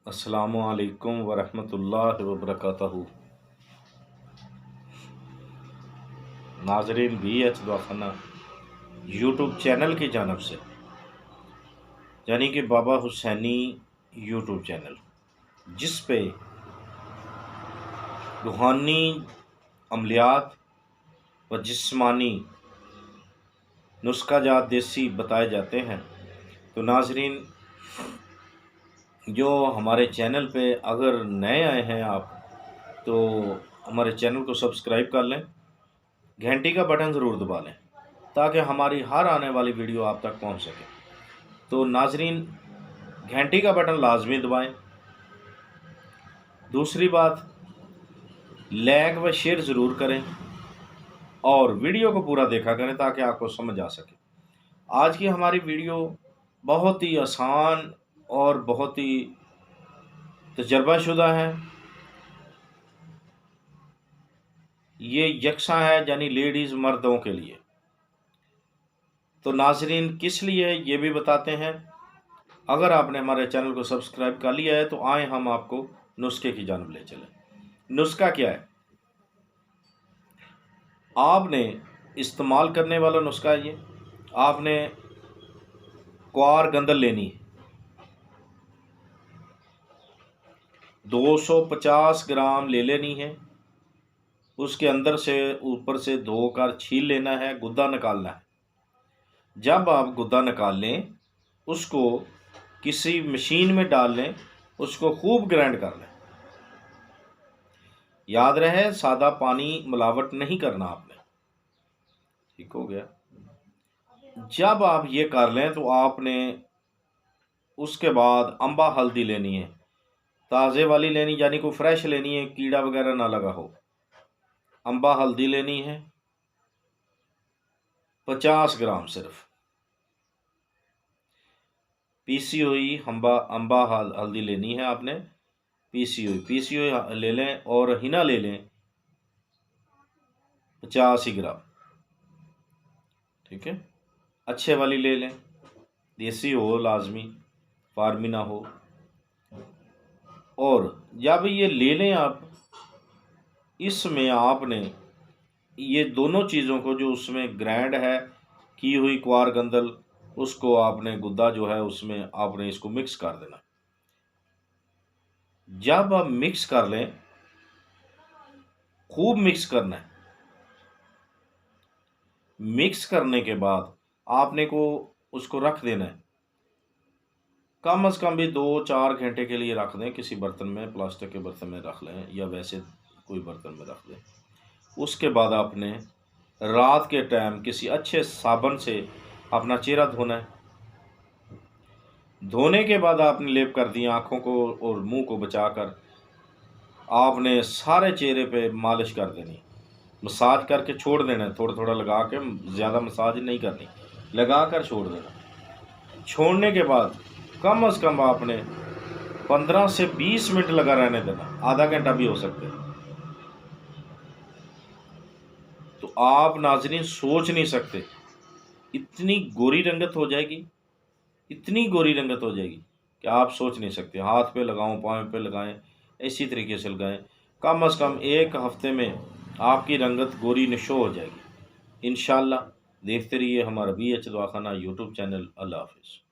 अस्सलामुअलैकुम वरहमतुल्लाहि वबरकातुहू। नाजरीन, BH दवाखाना यूट्यूब चैनल की जानब से, यानी कि बाबा हुसैनी यूट्यूब चैनल, जिस पे रूहानी अमलियात व जिस्मानी नुस्खा जात देसी बताए जाते हैं। तो नाजरीन, जो हमारे चैनल पे अगर नए आए हैं आप, तो हमारे चैनल को सब्सक्राइब कर लें, घंटी का बटन ज़रूर दबा लें ताकि हमारी हर आने वाली वीडियो आप तक पहुंच सके। तो नाजरीन, घंटी का बटन लाजमी दबाएं। दूसरी बात, लाइक व शेयर ज़रूर करें और वीडियो को पूरा देखा करें ताकि आपको समझ आ सके। आज की हमारी वीडियो बहुत ही आसान और बहुत ही तजर्बाशुदा है। ये यकसा है, यानी लेडीज़ मर्दों के लिए। तो नाजरीन, किस लिए ये भी बताते हैं। अगर आपने हमारे चैनल को सब्सक्राइब कर लिया है तो आए हम आपको नुस्खे की जानब ले चलें। नुस्खा क्या है? आपने इस्तेमाल करने वाला नुस्खा है ये। आपने क्वार गंदल लेनी है, 250 ग्राम ले लेनी है। उसके अंदर से ऊपर से धोकर छील लेना है, गुद्दा निकालना है। जब आप गुद्दा निकाल लें, उसको किसी मशीन में डाल लें, उसको खूब ग्राइंड कर लें। याद रहे, सादा पानी मिलावट नहीं करना आपने। ठीक हो गया? जब आप ये कर लें तो आपने उसके बाद अम्बा हल्दी लेनी है, ताज़े वाली लेनी, यानी कोई फ्रेश लेनी है, कीड़ा वगैरह ना लगा हो। अम्बा हल्दी लेनी है 50 ग्राम सिर्फ। पीसी हुई अम्बा हल्दी लेनी है आपने, पीसी हुई ले लें। और हिना ले लें 85 ग्राम। ठीक है? अच्छे वाली ले लें, देसी हो लाजमी, फार्मी ना हो। और जब ये ले लें आप, इसमें आपने ये दोनों चीज़ों को, जो उसमें ग्राइंड है की हुई क्वार गंदल, उसको आपने गुद्दा जो है उसमें आपने इसको मिक्स कर देना। जब आप मिक्स कर लें, खूब मिक्स करना है। मिक्स करने के बाद आपने को उसको रख देना है। कम से कम भी 2-4 घंटे के लिए रख दें। किसी बर्तन में, प्लास्टिक के बर्तन में रख लें या वैसे कोई बर्तन में रख दें। उसके बाद आपने रात के टाइम किसी अच्छे साबुन से अपना चेहरा धोना है। धोने के बाद आपने लेप कर दिया आँखों को और मुंह को बचाकर, आपने सारे चेहरे पे मालिश कर देनी। मसाज करके छोड़ देना है, थोड़ा थोड़ा लगा के, ज़्यादा मसाज नहीं करनी, लगा कर छोड़ देना। छोड़ने के बाद कम से कम आपने 15 से 20 मिनट लगा रहने देना, आधा घंटा भी हो सकते हैं। तो आप नाजरीन सोच नहीं सकते, इतनी गोरी रंगत हो जाएगी, इतनी गोरी रंगत हो जाएगी कि आप सोच नहीं सकते। हाथ पे लगाऊं, पाँव पे लगाएं, इसी तरीके से लगाएं। कम से कम 1 हफ्ते में आपकी रंगत गोरी नशो हो जाएगी इंशाअल्लाह। देखते रहिए हमारा BH दवाखाना यूट्यूब चैनल। अल्लाह हाफिज़।